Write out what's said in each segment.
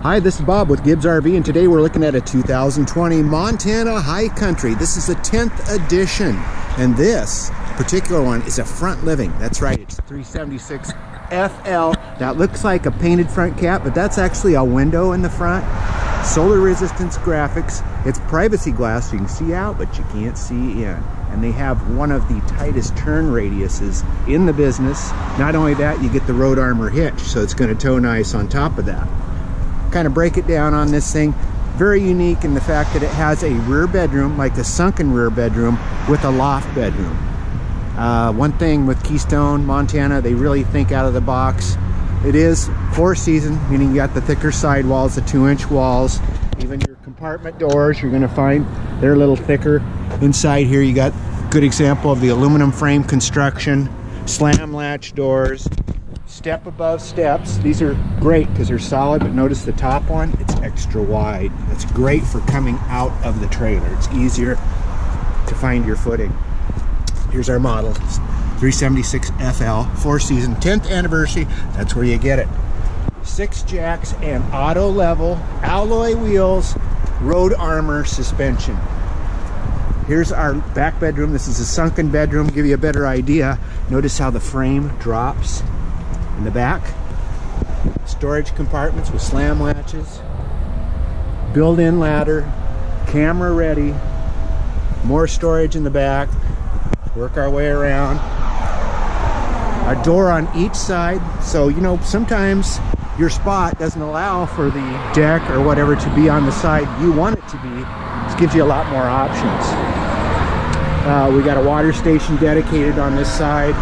Hi, this is Bob with Gibbs RV, and today we're looking at a 2020 Montana High Country. This is the 10th edition, and this particular one is a front living. That's right, it's 376 FL. That looks like a painted front cap, but that's actually a window in the front. Solar resistance graphics. It's privacy glass, so you can see out, but you can't see in. And they have one of the tightest turn radiuses in the business. Not only that, you get the road armor hitch, so it's going to tow nice on top of that. Kind of break it down on this thing. Very unique in the fact that it has a rear bedroom, like a sunken rear bedroom, with a loft bedroom. One thing with Keystone Montana, they really think out of the box. It is 4-season, meaning you got the thicker side walls, the 2-inch walls. Even your compartment doors, you're going to find they're a little thicker. Inside here, you got a good example of the aluminum frame construction, slam latch doors, step above steps. These are great because they're solid, but notice the top one, it's extra wide. That's great for coming out of the trailer. It's easier to find your footing. Here's our model, 376 FL, 4-season, 10th anniversary. That's where you get it. 6 jacks and auto level, alloy wheels, road armor suspension. Here's our back bedroom. This is a sunken bedroom. Give you a better idea. Notice how the frame drops in the back. Storage compartments with slam latches, built-in ladder, camera ready, more storage in the back. Work our way around. A door on each side, so you know sometimes your spot doesn't allow for the deck or whatever to be on the side you want it to be. This gives you a lot more options. We got a water station dedicated on this side,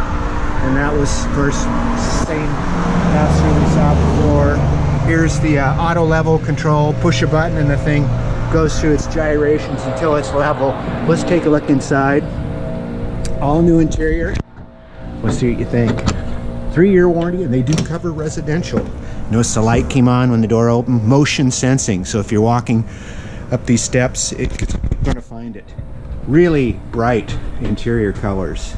and that was first same pass-through we saw before. Here's the auto level control. Push a button and the thing goes through its gyrations until it's level. Let's take a look inside. All new interior. Let's see what you think. 3-year warranty, and they do cover residential. Notice the light came on when the door opened. Motion sensing, so if you're walking up these steps, it's going to find it. Really bright interior colors.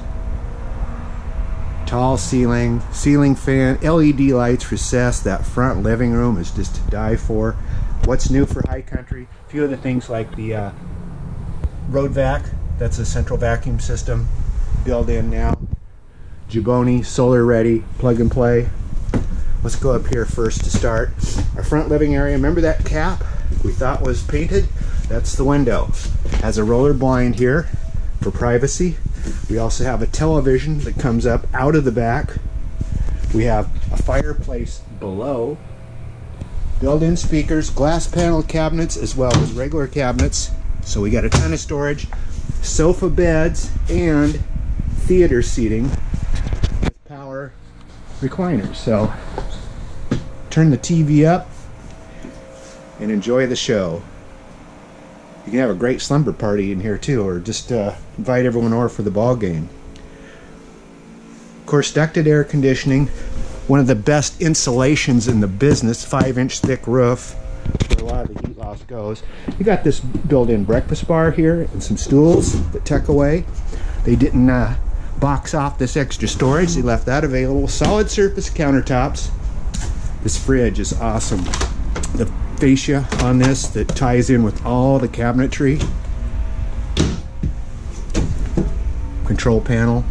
Tall ceiling, ceiling fan, LED lights recessed. That front living room is just to die for. What's new for High Country? A few of the things like the road vac. That's a central vacuum system built in now. Giboni, solar ready, plug and play. Let's go up here first to start. Our front living area, remember that cap we thought was painted? That's the window. Has a roller blind here for privacy. We also have a television that comes up out of the back. We have a fireplace below. Built-in speakers, glass panel cabinets, as well as regular cabinets. So we got a ton of storage. Sofa beds and theater seating with power recliners. So turn the TV up and enjoy the show. You can have a great slumber party in here too, or just invite everyone over for the ball game. Of course, ducted air conditioning, one of the best insulations in the business, 5-inch thick roof where a lot of the heat loss goes. You got this built-in breakfast bar here and some stools that tuck away. They didn't box off this extra storage. They left that available. Solid surface countertops. This fridge is awesome. The fascia on this that ties in with all the cabinetry. Control panel.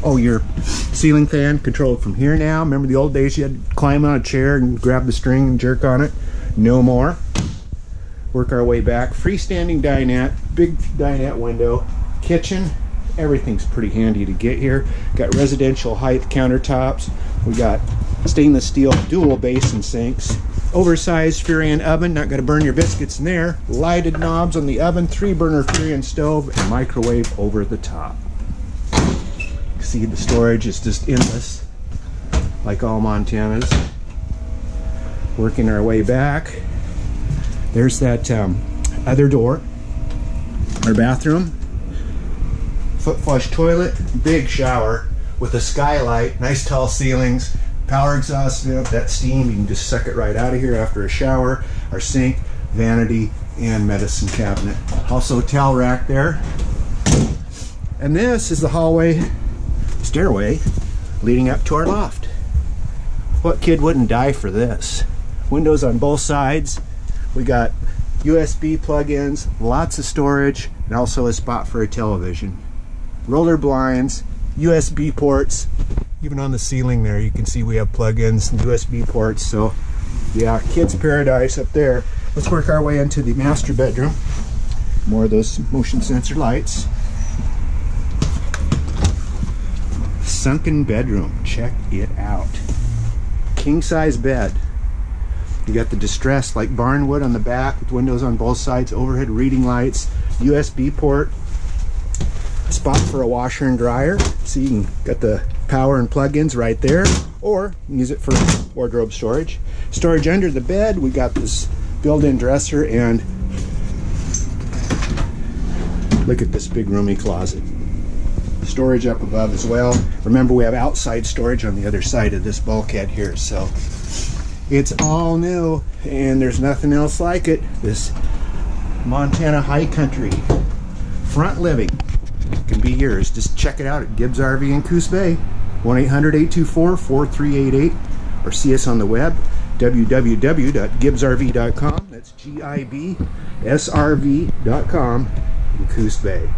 Oh, your ceiling fan controlled from here now. Remember the old days you had to climb on a chair and grab the string and jerk on it? No more. Work our way back. Freestanding dinette, big dinette window, kitchen. Everything's pretty handy to get here. Got residential height countertops. We got stainless steel dual basin sinks. Oversized Furion oven, not going to burn your biscuits in there. Lighted knobs on the oven, 3-burner Furion stove, and microwave over the top. See, the storage is just endless, like all Montanas. Working our way back. There's that other door. Our bathroom. Foot flush toilet, big shower with a skylight, nice tall ceilings, power exhaust, that steam, you can just suck it right out of here after a shower. Our sink, vanity, and medicine cabinet. Also towel rack there. And this is the hallway, stairway, leading up to our loft. What kid wouldn't die for this? windows on both sides. We got USB plug-ins, lots of storage, and also a spot for a television. Roller blinds, USB ports. Even on the ceiling there, you can see we have plug-ins and USB ports. So yeah, kids' paradise up there. Let's work our way into the master bedroom. More of those motion sensor lights. Sunken bedroom, check it out. King size bed. You got the distressed like barn wood on the back with windows on both sides, overhead reading lights, USB port, spot for a washer and dryer. So you can got the power and plug-ins right there, or you can use it for wardrobe storage. Storage under the bed, we got this built-in dresser, and look at this big roomy closet. Storage up above as well. Remember, we have outside storage on the other side of this bulkhead here, so it's all new and there's nothing else like it. This Montana High Country front living can be yours. Just check it out at Gibbs RV in Coos Bay, 1-800-824-4388, or see us on the web, www.gibbsrv.com. That's GIBSRV.com in Coos Bay.